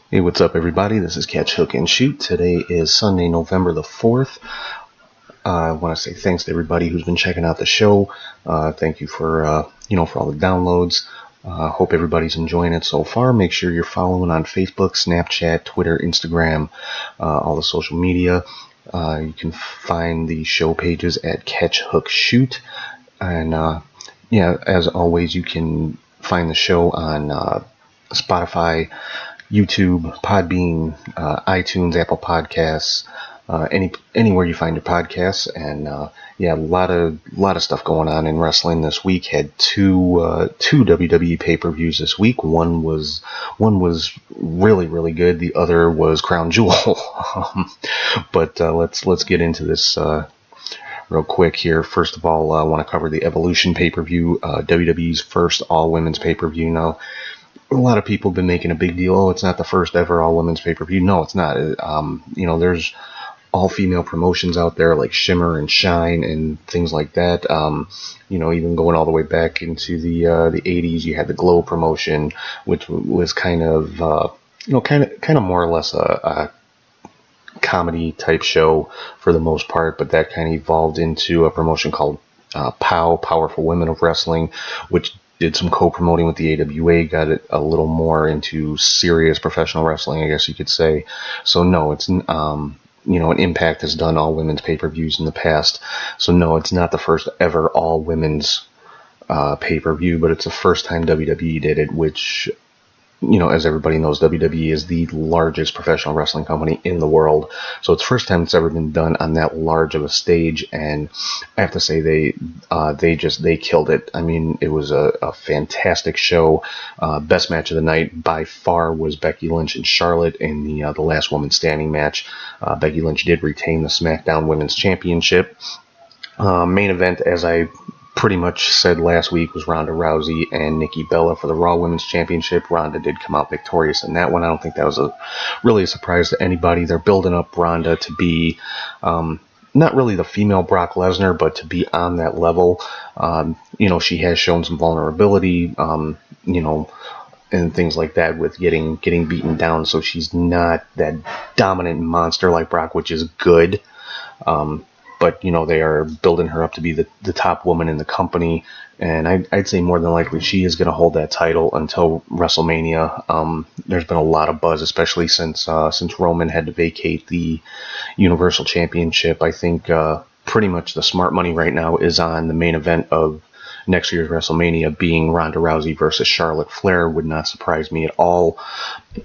Hey, what's up, everybody? This is Catch, Hook, and Shoot. Today is Sunday, November the 4th. I want to say thanks to everybody who's been checking out the show. Thank you for for all the downloads. Hope everybody's enjoying it so far. Make sure you're following on Facebook, Snapchat, Twitter, Instagram, all the social media. You can find the show pages at Catch, Hook, Shoot. And as always, you can find the show on Spotify, YouTube, Podbean, iTunes, Apple Podcasts, anywhere you find your podcasts. And a lot of stuff going on in wrestling this week. Had two WWE pay-per-views this week. One was really good. The other was Crown Jewel. But let's get into this real quick here. First of all, I want to cover the Evolution pay-per-view, WWE's first all-women's pay-per-view. Now, a lot of people have been making a big deal. Oh, it's not the first ever all-women's pay-per-view. No, it's not. There's all-female promotions out there like Shimmer and Shine and things like that. Even going all the way back into the 80s, you had the Glow promotion, which was kind of more or less a comedy type show for the most part, but that kind of evolved into a promotion called POW, Powerful Women of Wrestling, which did some co-promoting with the AWA, got it a little more into serious professional wrestling, I guess you could say. So no, it's an Impact has done all women's pay-per-views in the past. So no, it's not the first ever all women's pay-per-view, but it's the first time WWE did it, which, as everybody knows, WWE is the largest professional wrestling company in the world. So it's the first time it's ever been done on that large of a stage, and I have to say they killed it. I mean, it was a fantastic show. Best match of the night by far was Becky Lynch and Charlotte in the last woman standing match. Becky Lynch did retain the SmackDown Women's Championship. Main event, as I pretty much said last week, was Ronda Rousey and Nikki Bella for the Raw Women's Championship. Ronda did come out victorious in that one. I don't think that was really a surprise to anybody. They're building up Ronda to be not really the female Brock Lesnar, but to be on that level. She has shown some vulnerability, and things like that with getting beaten down. So she's not that dominant monster like Brock, which is good. But, they are building her up to be the top woman in the company. And I'd say more than likely she is going to hold that title until WrestleMania. There's been a lot of buzz, especially since Roman had to vacate the Universal Championship. I think pretty much the smart money right now is on the main event of next year's WrestleMania being Ronda Rousey versus Charlotte Flair. Would not surprise me at all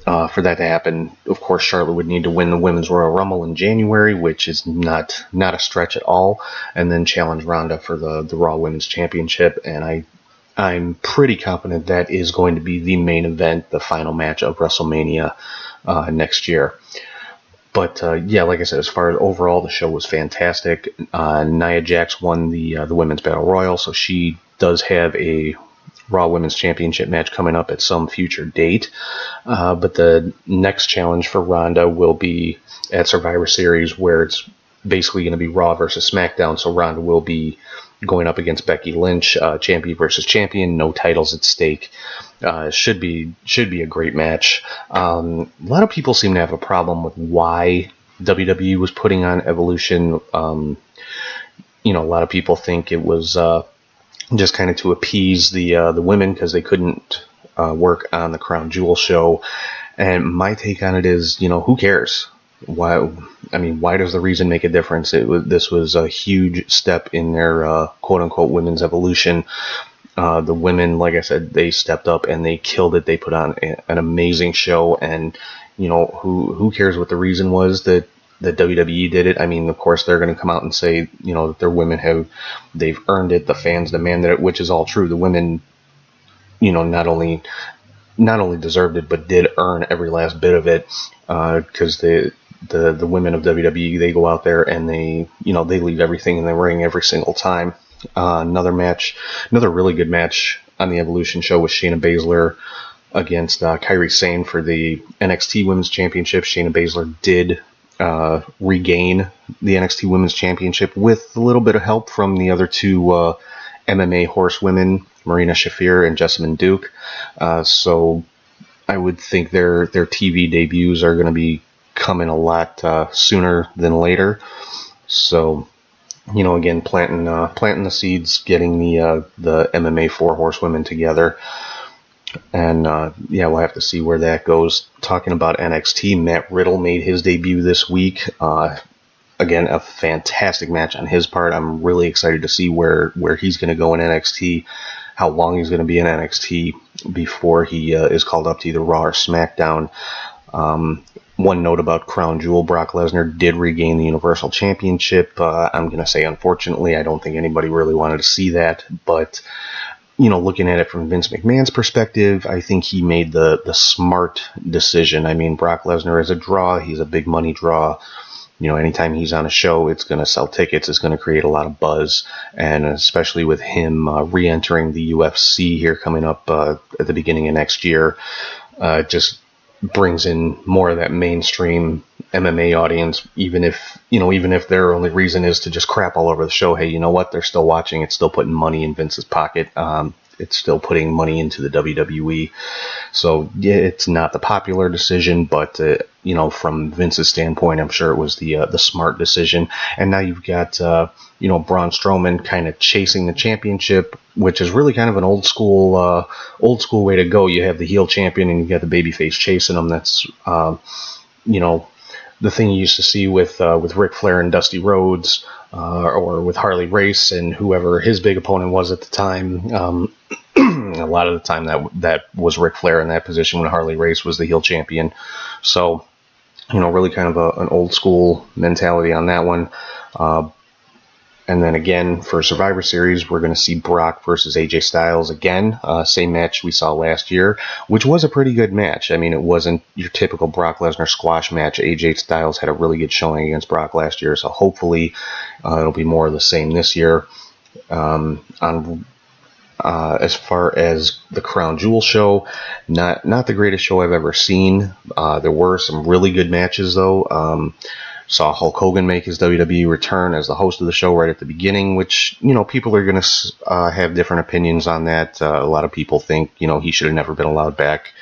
for that to happen. Of course, Charlotte would need to win the Women's Royal Rumble in January, which is not a stretch at all, and then challenge Ronda for the Raw Women's Championship. And I'm pretty confident that is going to be the main event, the final match of WrestleMania next year. But like I said, as far as overall, the show was fantastic. Nia Jax won the Women's Battle Royal, so she does have a Raw Women's Championship match coming up at some future date. But the next challenge for Ronda will be at Survivor Series, where it's basically going to be Raw versus SmackDown. So Ronda will be going up against Becky Lynch, champion versus champion, no titles at stake. Should be a great match. A lot of people seem to have a problem with why WWE was putting on Evolution. A lot of people think it was just kind of to appease the women because they couldn't work on the Crown Jewel show. And my take on it is, who cares? Why does the reason make a difference? This was a huge step in their quote-unquote women's evolution. The women, like I said, they stepped up and they killed it. They put on an amazing show, and who cares what the reason was that WWE did it? I mean, of course, they're going to come out and say, that their women they've earned it. The fans demanded it, which is all true. The women, not only deserved it, but did earn every last bit of it, because the women of WWE, they go out there and they leave everything in the ring every single time. Another really good match on the Evolution show was Shayna Baszler against Kairi Sane for the NXT Women's Championship. Shayna Baszler did regain the NXT Women's Championship with a little bit of help from the other two MMA horsewomen, Marina Shafir and Jessamine Duke. So I would think their TV debuts are going to be coming a lot sooner than later. So, again, planting the seeds, getting the MMA 4 horsewomen together. And we'll have to see where that goes. Talking about NXT, Matt Riddle made his debut this week. Again, a fantastic match on his part. I'm really excited to see where he's going to go in NXT, how long he's going to be in NXT before he is called up to either Raw or SmackDown. One note about Crown Jewel, Brock Lesnar did regain the Universal Championship. I'm going to say, unfortunately, I don't think anybody really wanted to see that, but looking at it from Vince McMahon's perspective, I think he made the smart decision. I mean, Brock Lesnar is a draw. He's a big money draw. Anytime he's on a show, it's going to sell tickets. It's going to create a lot of buzz. And especially with him re-entering the UFC here coming up at the beginning of next year, just brings in more of that mainstream MMA audience, even if their only reason is to just crap all over the show. Hey, you know what? They're still watching. It's still putting money in Vince's pocket. It's still putting money into the WWE. So yeah, it's not the popular decision, but from Vince's standpoint, I'm sure it was the smart decision. And now you've got Braun Strowman kind of chasing the championship, which is really kind of an old school way to go. You have the heel champion and you've got the babyface chasing them. That's the thing you used to see with Ric Flair and Dusty Rhodes, or with Harley Race and whoever his big opponent was at the time. A lot of the time that was Ric Flair in that position when Harley Race was the heel champion. So, really kind of an old school mentality on that one. And then again, for Survivor Series, we're going to see Brock versus AJ Styles again. Same match we saw last year, which was a pretty good match. I mean, it wasn't your typical Brock Lesnar squash match. AJ Styles had a really good showing against Brock last year, so hopefully it'll be more of the same this year. As far as the Crown Jewel show, not the greatest show I've ever seen. There were some really good matches, though. Saw Hulk Hogan make his WWE return as the host of the show right at the beginning, which, people are going to have different opinions on that. A lot of people think, he should have never been allowed back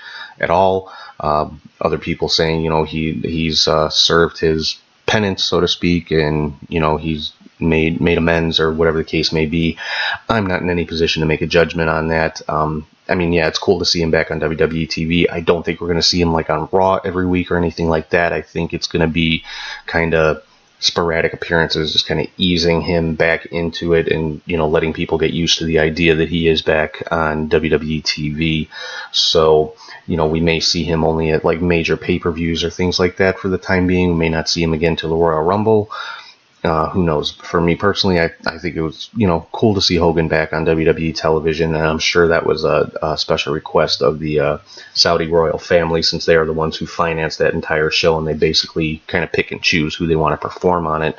at all. Other people saying, he's served his penance, so to speak, and, he's made amends or whatever the case may be. I'm not in any position to make a judgment on that. It's cool to see him back on WWE TV. I don't think we're going to see him like on Raw every week or anything like that. I think it's going to be kind of sporadic appearances, just kind of easing him back into it and, letting people get used to the idea that he is back on WWE TV. So, we may see him only at like major pay-per-views or things like that for the time being. We may not see him again till the Royal Rumble. Who knows? For me personally, I think it was, cool to see Hogan back on WWE television, and I'm sure that was a special request of the Saudi royal family, since they are the ones who financed that entire show, and they basically kind of pick and choose who they want to perform on it.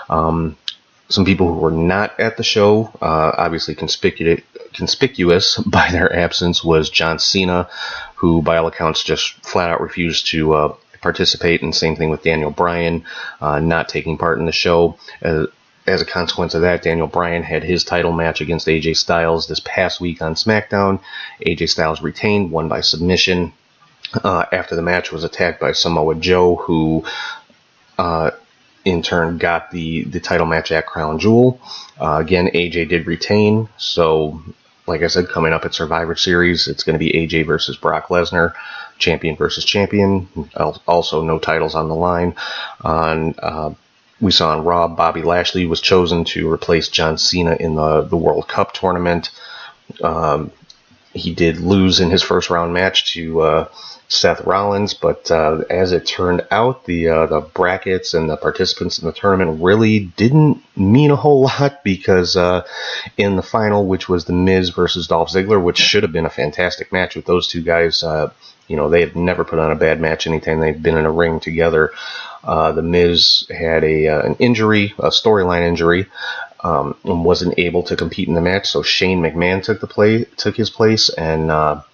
Some people who were not at the show, obviously conspicuous by their absence, was John Cena, who by all accounts just flat out refused to participate, and same thing with Daniel Bryan, not taking part in the show. As a consequence of that, Daniel Bryan had his title match against AJ Styles this past week on SmackDown. AJ Styles retained, won by submission. After the match, was attacked by Samoa Joe, who in turn got the title match at Crown Jewel. Again, AJ did retain, so like I said, coming up at Survivor Series, it's going to be AJ versus Brock Lesnar, champion versus champion. Also, no titles on the line. We saw on Raw, Bobby Lashley was chosen to replace John Cena in the World Cup tournament. He did lose in his first round match to Seth Rollins, but as it turned out, the brackets and the participants in the tournament really didn't mean a whole lot, because in the final, which was The Miz versus Dolph Ziggler, which should have been a fantastic match with those two guys, they have never put on a bad match anytime they've been in a ring together. The Miz had an injury, a storyline injury, and wasn't able to compete in the match, so Shane McMahon took his place and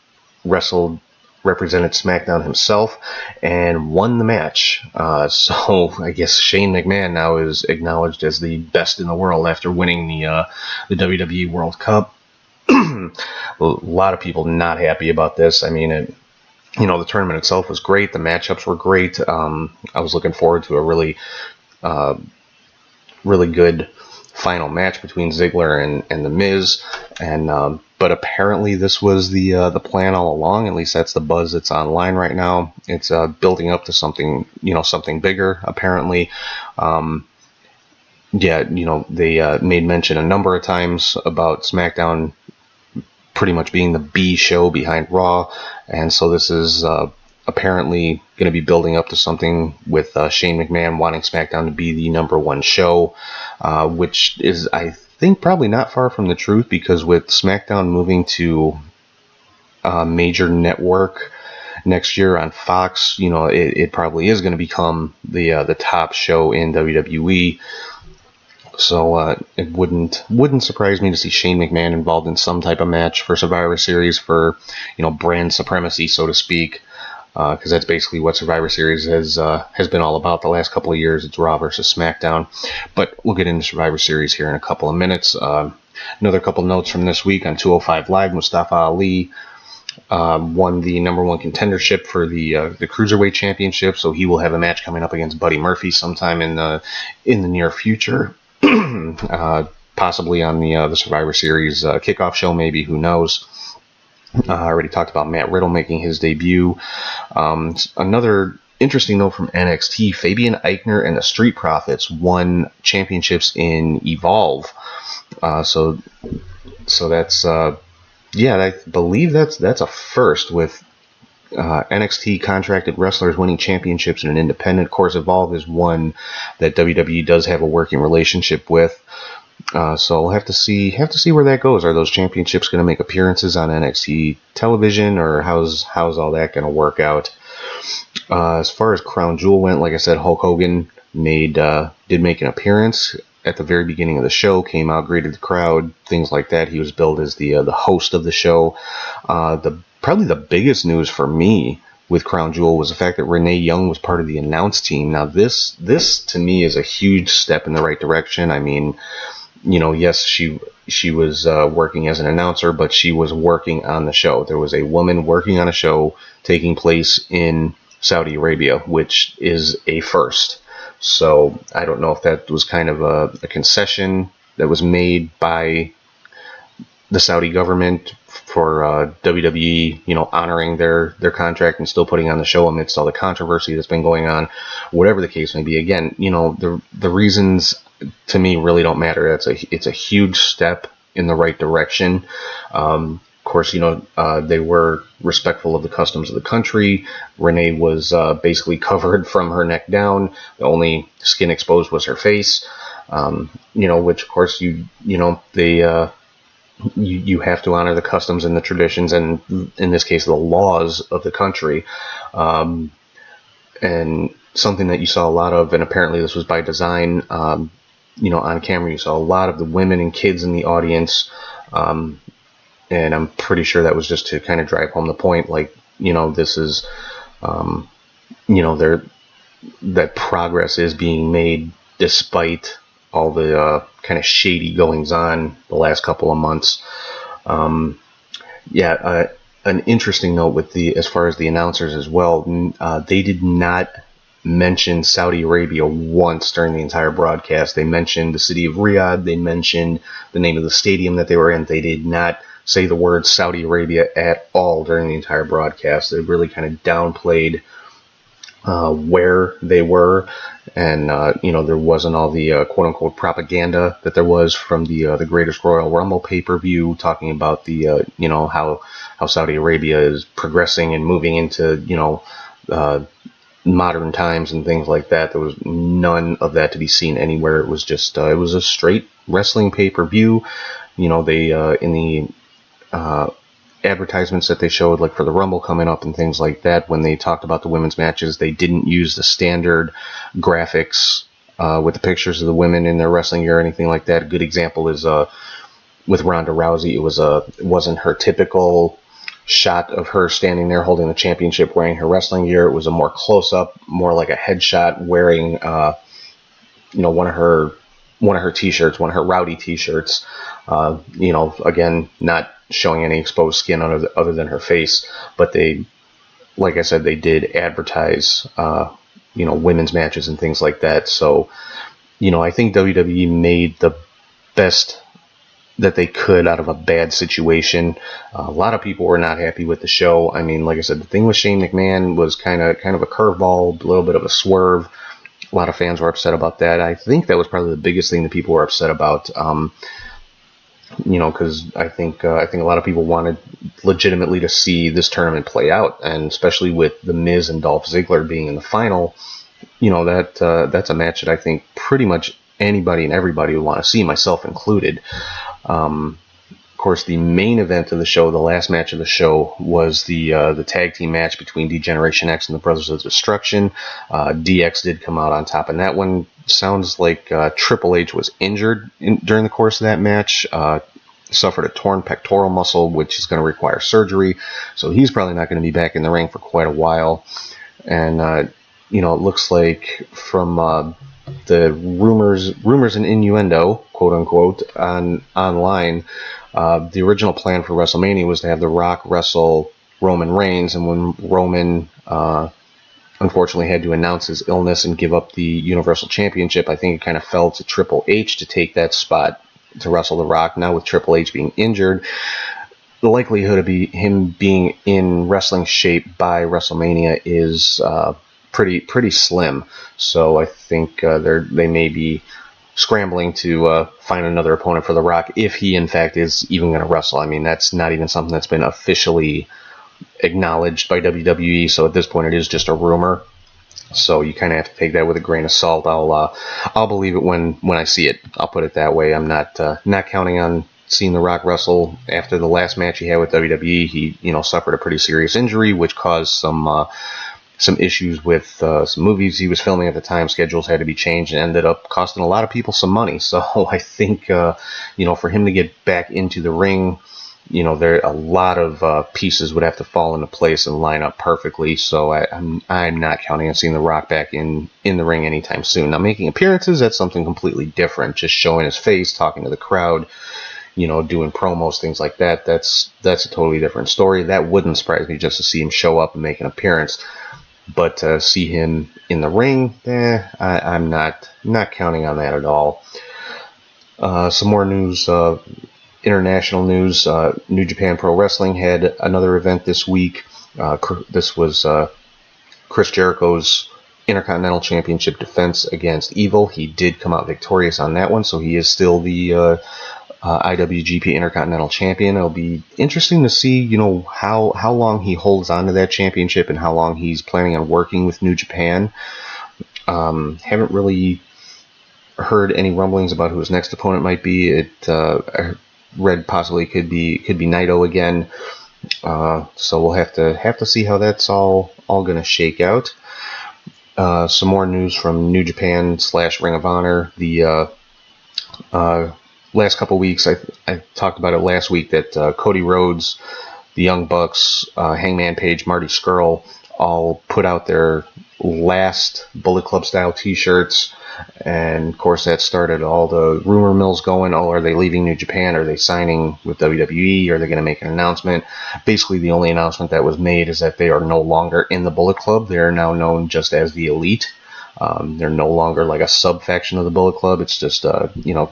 represented SmackDown himself and won the match. So I guess Shane McMahon now is acknowledged as the best in the world after winning the WWE World Cup. A lot of people not happy about this. I mean, the tournament itself was great. The matchups were great. I was looking forward to a really good final match between Ziggler and The Miz, and but apparently this was the plan all along. At least that's the buzz that's online right now. It's building up to something bigger. Apparently, they made mention a number of times about SmackDown pretty much being the B show behind Raw, and so this is apparently going to be building up to something with Shane McMahon wanting SmackDown to be the number one show, which is, I think, probably not far from the truth, because with SmackDown moving to a major network next year on Fox, it probably is going to become the top show in WWE. So it wouldn't surprise me to see Shane McMahon involved in some type of match for Survivor Series for brand supremacy, so to speak, because that's basically what Survivor Series has been all about the last couple of years. It's Raw versus SmackDown, but we'll get into Survivor Series here in a couple of minutes. Another couple notes from this week on 205 Live: Mustafa Ali won the number one contendership for the Cruiserweight Championship, so he will have a match coming up against Buddy Murphy sometime in the near future. Possibly on the Survivor Series kickoff show, maybe, who knows. I already talked about Matt Riddle making his debut. Another interesting note from NXT: Fabian Eichner and the Street Profits won championships in Evolve. So that's I believe that's a first, with NXT contracted wrestlers winning championships in an independent. Of course, Evolve is one that WWE does have a working relationship with. So we'll have to see where that goes. Are those championships going to make appearances on NXT television, or how's all that going to work out? As far as Crown Jewel went, like I said, Hulk Hogan did make an appearance at the very beginning of the show. Came out, greeted the crowd, things like that. He was billed as the host of the show. Probably the biggest news for me with Crown Jewel was the fact that Renee Young was part of the announce team. Now this to me is a huge step in the right direction. I mean, yes, she was working as an announcer, but she was working on the show. There was a woman working on a show taking place in Saudi Arabia, which is a first. So I don't know if that was kind of a concession that was made by the Saudi government for WWE, honoring their contract and still putting on the show amidst all the controversy that's been going on. Whatever the case may be, again, the reasons to me really don't matter. It's a huge step in the right direction. Of course, they were respectful of the customs of the country. Renee was basically covered from her neck down. The only skin exposed was her face. Which of course you have to honor the customs and the traditions, and in this case the laws of the country, and something that you saw a lot of, and apparently this was by design. On camera you saw a lot of the women and kids in the audience, and I'm pretty sure that was just to kind of drive home the point, like, this is that progress is being made despite all the kind of shady goings on the last couple of months. An interesting note with as far as the announcers as well, they did not mention Saudi Arabia once during the entire broadcast. They mentioned the city of Riyadh. They mentioned the name of the stadium that they were in. They did not say the word Saudi Arabia at all during the entire broadcast. They really kind of downplayed where they were, and there wasn't all the quote-unquote propaganda that there was from the Greatest Royal Rumble pay-per-view, talking about the how Saudi Arabia is progressing and moving into modern times and things like that. There was none of that to be seen anywhere. It was just it was a straight wrestling pay-per-view. They in the advertisements that they showed, like for the Rumble coming up and things like that, when they talked about the women's matches, they didn't use the standard graphics with the pictures of the women in their wrestling gear or anything like that. A good example is with Ronda Rousey. It wasn't her typical shot of her standing there holding the championship wearing her wrestling gear. It was a more close-up, more like a headshot, wearing one of her t-shirts, one of her Rowdy t-shirts. Again, not showing any exposed skin other than her face, but they like I said, they did advertise, women's matches and things like that. So, I think WWE made the best that they could out of a bad situation. A lot of people were not happy with the show. I mean, like I said, the thing with Shane McMahon was kind of a curveball, a little bit of a swerve. A lot of fans were upset about that. I think that was probably the biggest thing that people were upset about. Because I think a lot of people wanted legitimately to see this tournament play out, and especially with The Miz and Dolph Ziggler being in the final, that's a match that I think pretty much anybody and everybody would want to see, myself included. Of course, the main event of the show, the last match of the show, was the tag team match between D-Generation X and the Brothers of Destruction. DX did come out on top in that one. Sounds like Triple H was injured during the course of that match. Suffered a torn pectoral muscle, which is going to require surgery. So he's probably not going to be back in the ring for quite a while. And, it looks like from the rumors and innuendo, quote unquote, online, the original plan for WrestleMania was to have The Rock wrestle Roman Reigns, and when Roman unfortunately had to announce his illness and give up the Universal Championship, I think it kind of fell to Triple H to take that spot to wrestle The Rock. Now with Triple H being injured, the likelihood of him being in wrestling shape by WrestleMania is pretty slim. So I think they may be scrambling to find another opponent for The Rock, if he in fact is even going to wrestle. I mean, that's not even something that's been officially acknowledged by WWE, so at this point it is just a rumor. So you kind of have to take that with a grain of salt. I'll believe it when I see it. I'll put it that way. I'm not counting on seeing The Rock wrestle after the last match he had with WWE. He suffered a pretty serious injury, which caused some issues with some movies he was filming at the time. Schedules had to be changed and ended up costing a lot of people some money. So I think, for him to get back into the ring, there a lot of pieces would have to fall into place and line up perfectly. So I'm not counting on seeing The Rock back in the ring anytime soon. Now, making appearances, that's something completely different. Just showing his face, talking to the crowd, doing promos, things like that. That's a totally different story. That wouldn't surprise me just to see him show up and make an appearance. But to see him in the ring, I'm not counting on that at all. Some more news, international news. New Japan Pro Wrestling had another event this week. This was Chris Jericho's Intercontinental Championship defense against Evil. He did come out victorious on that one, so he is still the IWGP Intercontinental Champion. It'll be interesting to see, how long he holds on to that championship and how long he's planning on working with New Japan. Haven't really heard any rumblings about who his next opponent might be. I read possibly could be Naito again. So we'll have to see how that's all going to shake out. Some more news from New Japan / Ring of Honor. The last couple weeks, I talked about it last week, that Cody Rhodes, the Young Bucks, Hangman Page, Marty Scurll all put out their last Bullet Club style t-shirts, and of course that started all the rumor mills going. Oh, are they leaving New Japan? Are they signing with WWE? Are they going to make an announcement? Basically, the only announcement that was made is that they are no longer in the Bullet Club. They are now known just as the Elite. They're no longer like a sub-faction of the Bullet Club. It's just,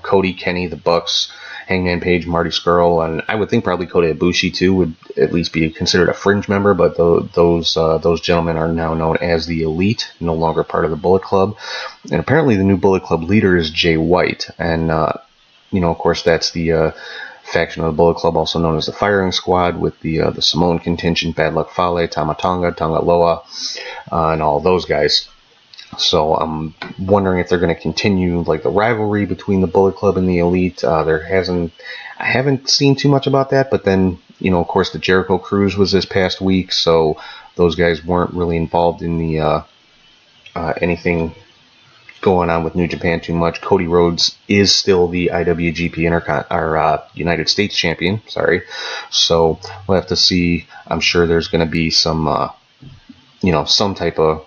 Cody, Kenny, the Bucks, Hangman Page, Marty Scurll, and I would think probably Kota Ibushi too would at least be considered a fringe member, but those gentlemen are now known as the Elite, no longer part of the Bullet Club. And apparently the new Bullet Club leader is Jay White, and, of course that's the faction of the Bullet Club, also known as the Firing Squad, with the Samoan contingent, Bad Luck Fale, Tama Tonga, Tonga Loa, and all those guys. So I'm wondering if they're going to continue like the rivalry between the Bullet Club and the Elite. I haven't seen too much about that, but then, of course the Jericho Cruise was this past week, so those guys weren't really involved in the anything going on with New Japan too much. Cody Rhodes is still the IWGP United States champion, so we'll have to see. I'm sure there's going to be some some type of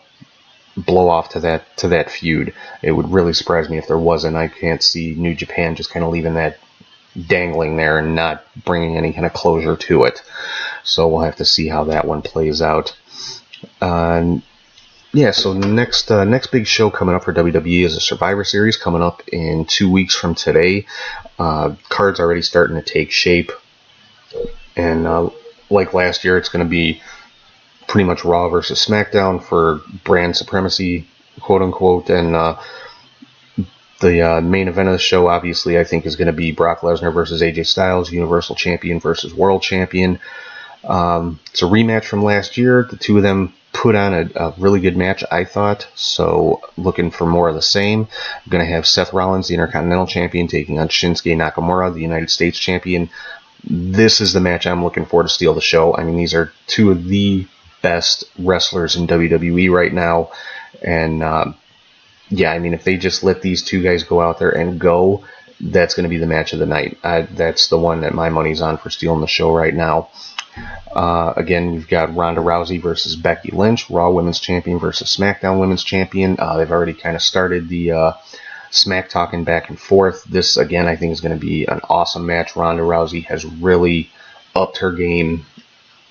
blow off to that feud. It would really surprise me if there wasn't. I can't see New Japan just kind of leaving that dangling there and not bringing any kind of closure to it. So we'll have to see how that one plays out. Yeah, so the next big show coming up for WWE is a Survivor Series coming up in 2 weeks from today. Cards already starting to take shape, and like last year, it's going to be pretty much Raw versus SmackDown for brand supremacy, quote unquote, and the main event of the show, obviously, I think is going to be Brock Lesnar versus AJ Styles, Universal Champion versus World Champion. It's a rematch from last year. The two of them put on a really good match, I thought. So looking for more of the same. I'm going to have Seth Rollins, the Intercontinental Champion, taking on Shinsuke Nakamura, the United States Champion. This is the match I'm looking for to steal the show. I mean, these are two of the best wrestlers in WWE right now. And yeah, I mean, if they just let these two guys go out there and go, that's going to be the match of the night. That's the one that my money's on for stealing the show right now. Again, we've got Ronda Rousey versus Becky Lynch, Raw Women's Champion versus SmackDown Women's Champion. They've already kind of started the smack talking back and forth. This, again, I think is going to be an awesome match. Ronda Rousey has really upped her game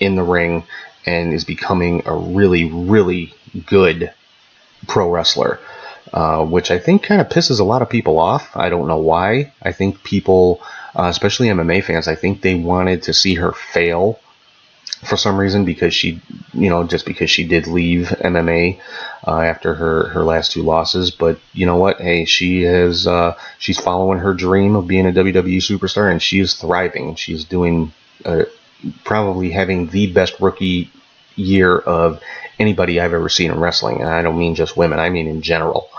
in the ring and is becoming a really, really good pro wrestler, which I think kind of pisses a lot of people off. I don't know why. I think people, especially MMA fans, I think they wanted to see her fail for some reason, because she, just because she did leave MMA after her last two losses. But you know what? Hey, she's following her dream of being a WWE superstar, and she is thriving. She's doing probably having the best rookie year of anybody I've ever seen in wrestling, and I don't mean just women. I mean in general.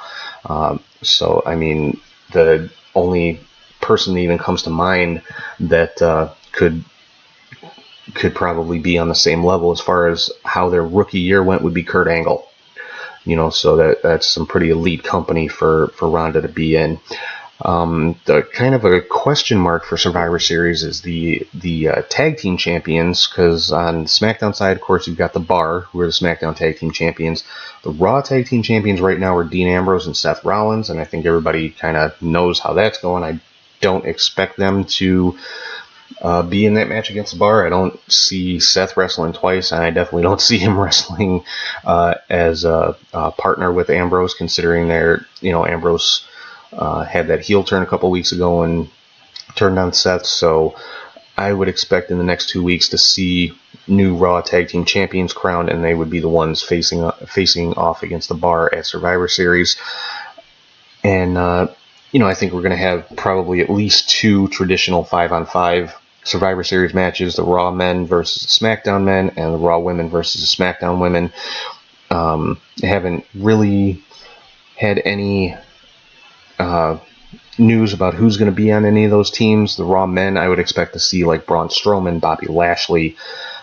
So I mean, the only person that even comes to mind that could probably be on the same level as far as how their rookie year went would be Kurt Angle. So that's some pretty elite company for Ronda to be in. The kind of a question mark for Survivor Series is the tag team champions, because on the SmackDown side, of course, you've got the Bar, who are the SmackDown tag team champions. The Raw tag team champions right now are Dean Ambrose and Seth Rollins, and I think everybody kind of knows how that's going. I don't expect them to be in that match against the Bar. I don't see Seth wrestling twice, and I definitely don't see him wrestling as a partner with Ambrose, considering Ambrose had that heel turn a couple weeks ago and turned on Seth. So I would expect in the next 2 weeks to see new Raw Tag Team Champions crowned, and they would be the ones facing off against the Bar at Survivor Series. And I think we're going to have probably at least two traditional 5-on-5 Survivor Series matches: the Raw men versus the SmackDown men, and the Raw women versus the SmackDown women. Haven't really had any news about who's going to be on any of those teams. The Raw men, I would expect to see like Braun Strowman, Bobby Lashley,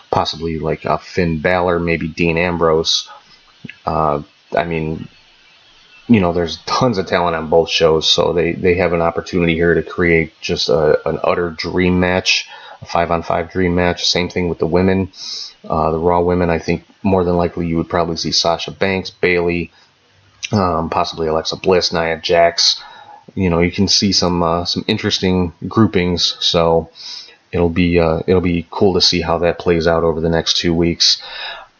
possibly like Finn Balor, maybe Dean Ambrose. There's tons of talent on both shows, so they have an opportunity here to create just an utter dream match, a 5-on-5 dream match. Same thing with the women. The Raw women, I think more than likely you would probably see Sasha Banks, Bayley, possibly Alexa Bliss, Nia Jax. You can see some interesting groupings, so it'll be cool to see how that plays out over the next 2 weeks.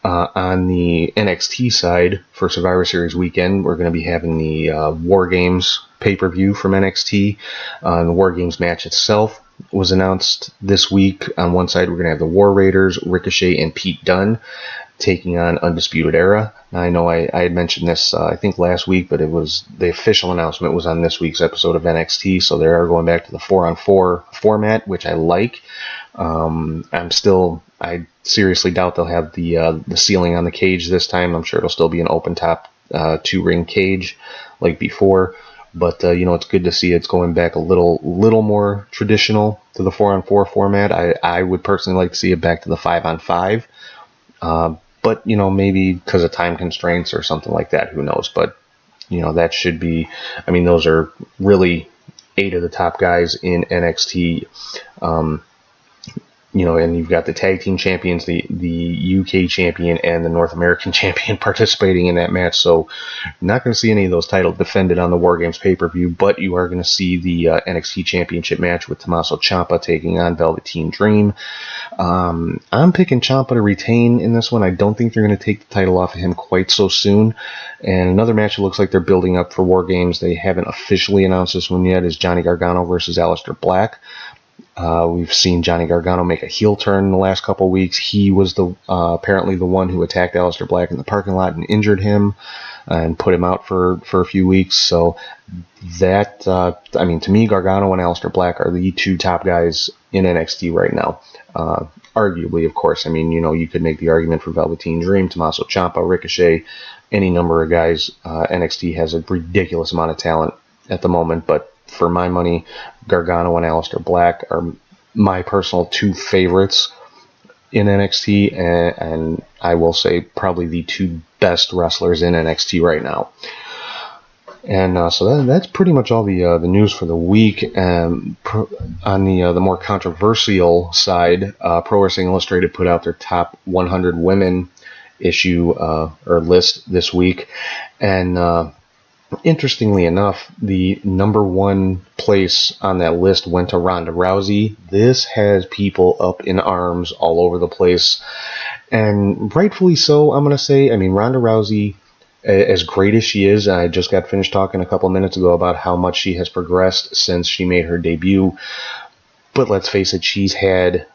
On the NXT side, for Survivor Series weekend, we're going to be having the War Games pay-per-view from NXT. The War Games match itself was announced this week. On one side, we're going to have the War Raiders, Ricochet, and Pete Dunne taking on Undisputed Era. Now, I know I had mentioned this, I think last week, but the official announcement was on this week's episode of NXT, so they are going back to the 4-on-4 format, which I like. I seriously doubt they'll have the ceiling on the cage this time. I'm sure it'll still be an open top 2-ring cage like before. But it's good to see it's going back a little more traditional to the 4-on-4 format. I would personally like to see it back to the 5-on-5. But maybe because of time constraints or something like that, who knows? But that should be. I mean, those are really 8 of the top guys in NXT. And you've got the tag team champions, the UK champion, and the North American champion participating in that match. So you're not going to see any of those titles defended on the War Games pay-per-view, but you are going to see the NXT championship match with Tommaso Ciampa taking on Velveteen Dream. I'm picking Ciampa to retain in this one. I don't think they're going to take the title off of him quite so soon. And another match it looks like they're building up for War Games. They haven't officially announced this one yet, is Johnny Gargano versus Aleister Black. We've seen Johnny Gargano make a heel turn in the last couple of weeks. He was the apparently the one who attacked Aleister Black in the parking lot and injured him and put him out for a few weeks. So that, to me, Gargano and Aleister Black are the two top guys in NXT right now. Arguably, of course. You could make the argument for Velveteen Dream, Tommaso Ciampa, Ricochet, any number of guys. NXT has a ridiculous amount of talent at the moment, but for my money, Gargano and Aleister Black are my personal two favorites in NXT, and I will say probably the two best wrestlers in NXT right now. And so that's pretty much all the news for the week. On the more controversial side, Pro Wrestling Illustrated put out their top 100 women issue or list this week, and interestingly enough, the number one place on that list went to Ronda Rousey. This has people up in arms all over the place, and rightfully so, I'm going to say. Ronda Rousey, as great as she is, I just got finished talking a couple minutes ago about how much she has progressed since she made her debut. But let's face it, she's had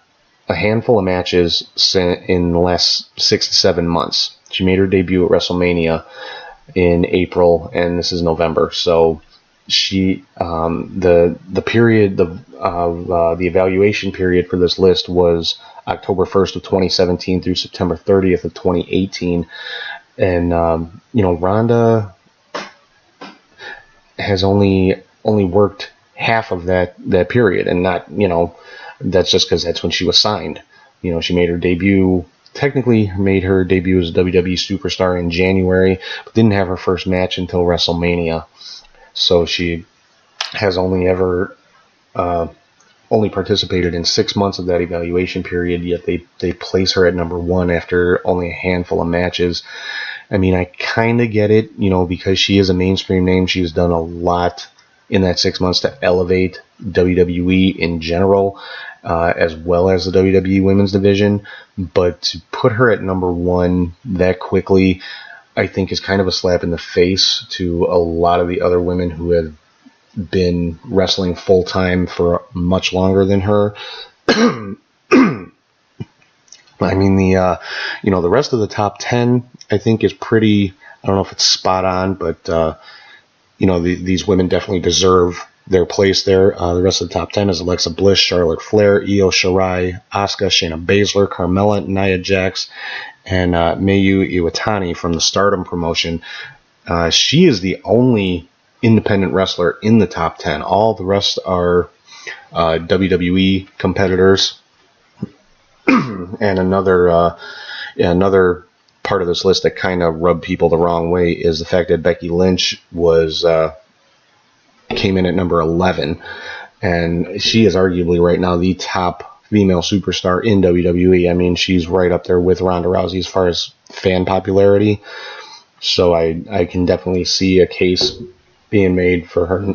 a handful of matches in the last 6 to 7 months. She made her debut at WrestleMania in April, and this is November. So she, the period, the evaluation period for this list was October 1st of 2017 through September 30th of 2018. And, Ronda has only worked half of that period, and not, that's just because that's when she was signed. She made her debut, technically made her debut as a WWE superstar in January, but didn't have her first match until WrestleMania. So she has only participated in 6 months of that evaluation period, yet they place her at number one after only a handful of matches. I kind of get it, because she is a mainstream name. She's done a lot in that 6 months to elevate WWE in general, as well as the WWE Women's Division. But to put her at number one that quickly, I think is kind of a slap in the face to a lot of the other women who have been wrestling full time for much longer than her. The rest of the top 10, I think, is pretty, I don't know if it's spot on, but, these women definitely deserve their place there. The rest of the top 10 is Alexa Bliss, Charlotte Flair, Io Shirai, Asuka, Shayna Baszler, Carmella, Nia Jax, and Mayu Iwatani from the Stardom promotion. She is the only independent wrestler in the top 10. All the rest are WWE competitors. And another part of this list that kind of rubbed people the wrong way is the fact that Becky Lynch came in at number 11, and she is arguably right now the top female superstar in WWE. She's right up there with Ronda Rousey as far as fan popularity. So I can definitely see a case being made for her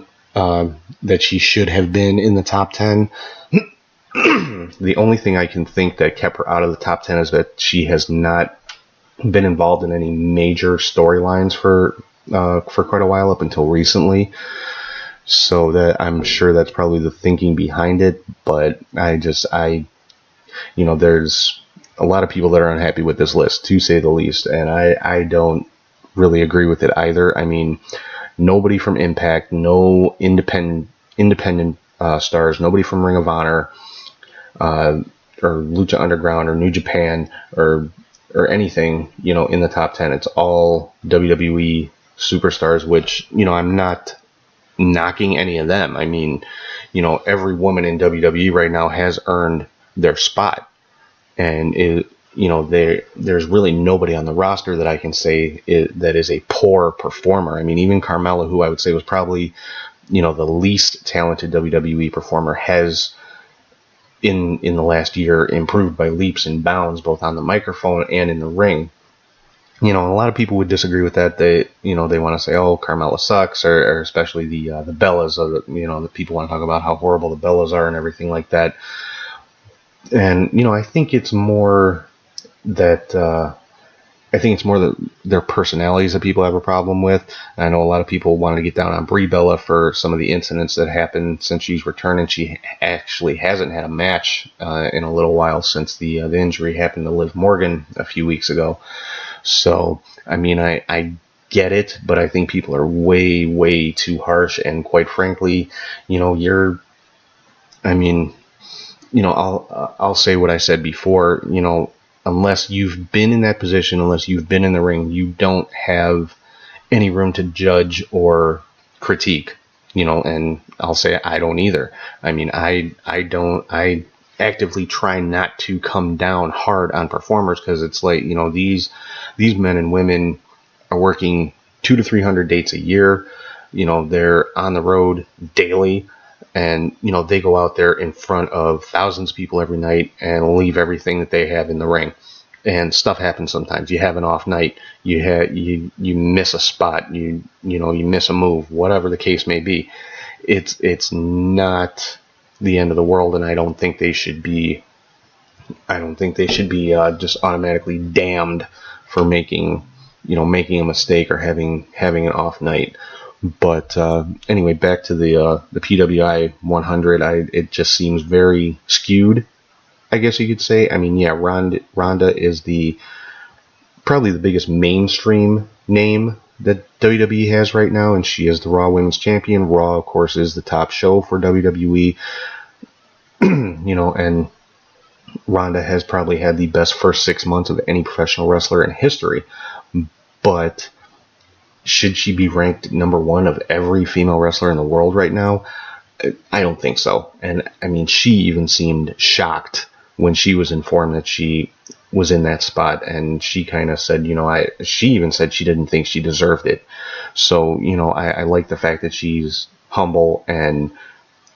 that she should have been in the top 10. The only thing I can think that kept her out of the top 10 is that she has not been involved in any major storylines for quite a while up until recently. So that I'm sure that's probably the thinking behind it. But there's a lot of people that are unhappy with this list, to say the least, and I don't really agree with it either. Nobody from Impact, no independent stars, nobody from Ring of Honor, or Lucha Underground or New Japan or anything, in the top 10. It's all WWE superstars, which, I'm not knocking any of them. Every woman in WWE right now has earned their spot, and there's really nobody on the roster that I can say that is a poor performer. Even Carmella, who I would say was probably, the least talented WWE performer, has in the last year improved by leaps and bounds, both on the microphone and in the ring. A lot of people would disagree with that. They want to say, oh, Carmella sucks, or especially the Bellas. The people want to talk about how horrible the Bellas are and everything like that. And, I think it's more that, their personalities that people have a problem with. I know a lot of people wanted to get down on Brie Bella for some of the incidents that happened since she's returned, and she actually hasn't had a match in a little while since the injury happened to Liv Morgan a few weeks ago. So, I mean, I get it, but I think people are way, way too harsh, and quite frankly, I'll say what I said before, unless you've been in that position, unless you've been in the ring, you don't have any room to judge or critique, and I'll say I don't either. I mean, I actively try not to come down hard on performers, because it's like, these men and women are working 200 to 300 dates a year. They're on the road daily, and they go out there in front of thousands of people every night and leave everything that they have in the ring. And stuff happens sometimes. You have an off night, you miss a spot, you miss a move, whatever the case may be. It's not the end of the world, and I don't think they should be just automatically damned for making a mistake or having an off night. But anyway, back to the PWI 100. It just seems very skewed, I guess you could say. I mean, yeah, Ronda is probably the biggest mainstream name that WWE has right now, and she is the Raw Women's Champion. Raw, of course, is the top show for WWE. And Ronda has probably had the best first 6 months of any professional wrestler in history. But should she be ranked number one of every female wrestler in the world right now? I don't think so. And I mean, she even seemed shocked when she was informed that she was in that spot, and she kind of said, she even said she didn't think she deserved it. So, I like the fact that she's humble and,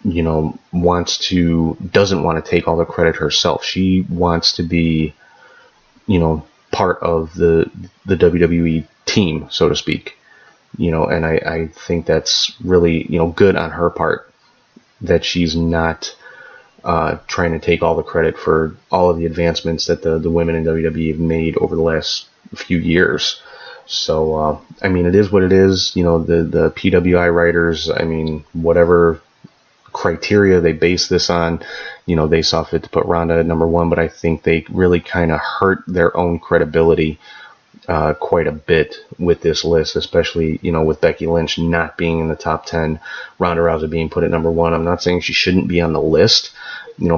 doesn't want to take all the credit herself. She wants to be, part of the WWE team, so to speak. And I think that's really, good on her part, that she's not trying to take all the credit for all of the advancements that the women in WWE have made over the last few years. So, I mean, it is what it is. The PWI writers, I mean, whatever criteria they base this on, they saw fit to put Ronda at number one, but I think they really kind of hurt their own credibility quite a bit with this list, especially, with Becky Lynch not being in the top 10, Ronda Rousey being put at number one. I'm not saying she shouldn't be on the list,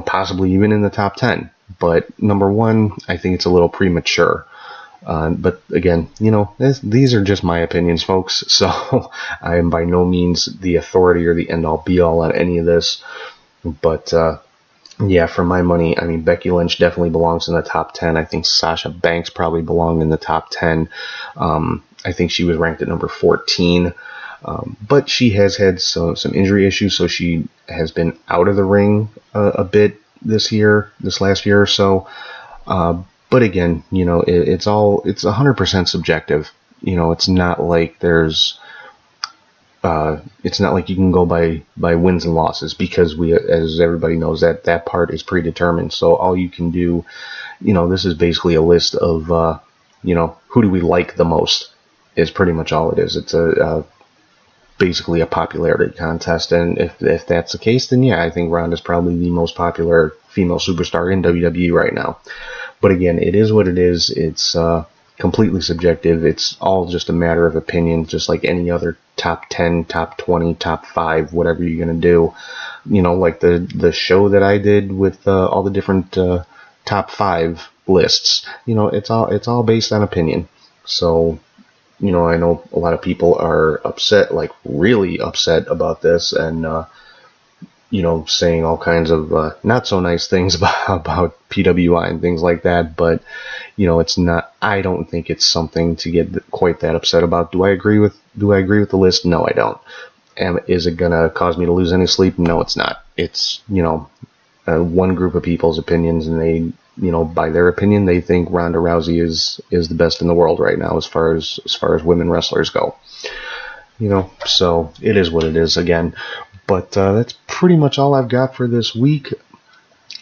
possibly even in the top 10, but number one, I think it's a little premature. But again, these are just my opinions, folks, so I am by no means the authority or the end-all be-all on any of this. But yeah, for my money, I mean, Becky Lynch definitely belongs in the top 10. I think Sasha Banks probably belonged in the top 10. I think she was ranked at number 14. But she has had some injury issues, so she has been out of the ring a bit this last year or so. But again, it's 100% subjective. It's not like it's not like you can go by wins and losses, because as everybody knows, that part is predetermined. So all you can do, this is basically a list of, who do we like the most, is pretty much all it is. It's basically a popularity contest, and if that's the case, then yeah, I think Ronda's probably the most popular female superstar in WWE right now. But again, it is what it is. It's completely subjective. It's all just a matter of opinion, just like any other top 10, top 20, top 5, whatever you're going to do. Like the show that I did with all the different top 5 lists. It's all based on opinion. So, I know a lot of people are upset, like really upset about this, and saying all kinds of not so nice things about PWI and things like that. But it's not. I don't think it's something to get quite that upset about. Do I agree with the list? No, I don't. Is it gonna cause me to lose any sleep? No, it's not. It's one group of people's opinions, and they, by their opinion, they think Ronda Rousey is the best in the world right now as far as women wrestlers go. So it is what it is again. But that's pretty much all I've got for this week.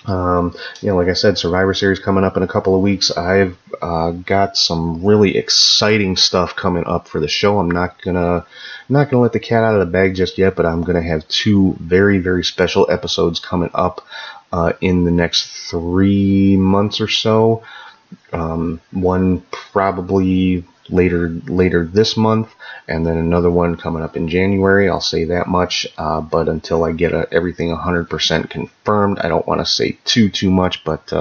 Like I said, Survivor Series coming up in a couple of weeks. I've got some really exciting stuff coming up for the show. I'm not gonna let the cat out of the bag just yet, but I'm gonna have 2 very, very special episodes coming up in the next 3 months or so. One probably later this month, and then another one coming up in January. I'll say that much. But until I get everything 100% confirmed, I don't want to say too much. But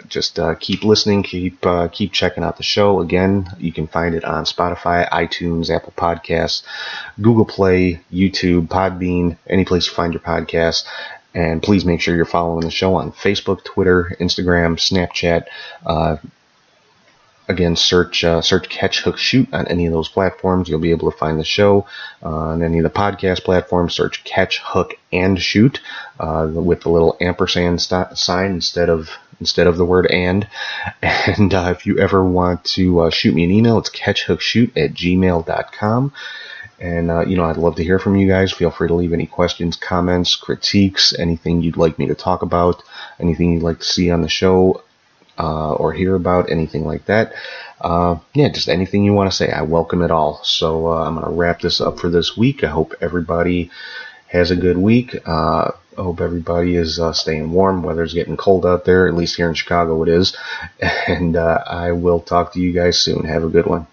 just keep listening, keep checking out the show. Again, you can find it on Spotify, iTunes, Apple Podcasts, Google Play, YouTube, Podbean, any place you find your podcast. And please make sure you're following the show on Facebook, Twitter, Instagram, Snapchat. Again, search Catch, Hook, Shoot on any of those platforms. You'll be able to find the show. On any of the podcast platforms, search Catch, Hook, and Shoot with the little ampersand sign instead of the word and. And if you ever want to shoot me an email, it's catchhookshoot@gmail.com. And, I'd love to hear from you guys. Feel free to leave any questions, comments, critiques, anything you'd like me to talk about, anything you'd like to see on the show or hear about, anything like that. Just anything you want to say. I welcome it all. So I'm going to wrap this up for this week. I hope everybody has a good week. I hope everybody is staying warm. Weather's getting cold out there, at least here in Chicago it is. And I will talk to you guys soon. Have a good one.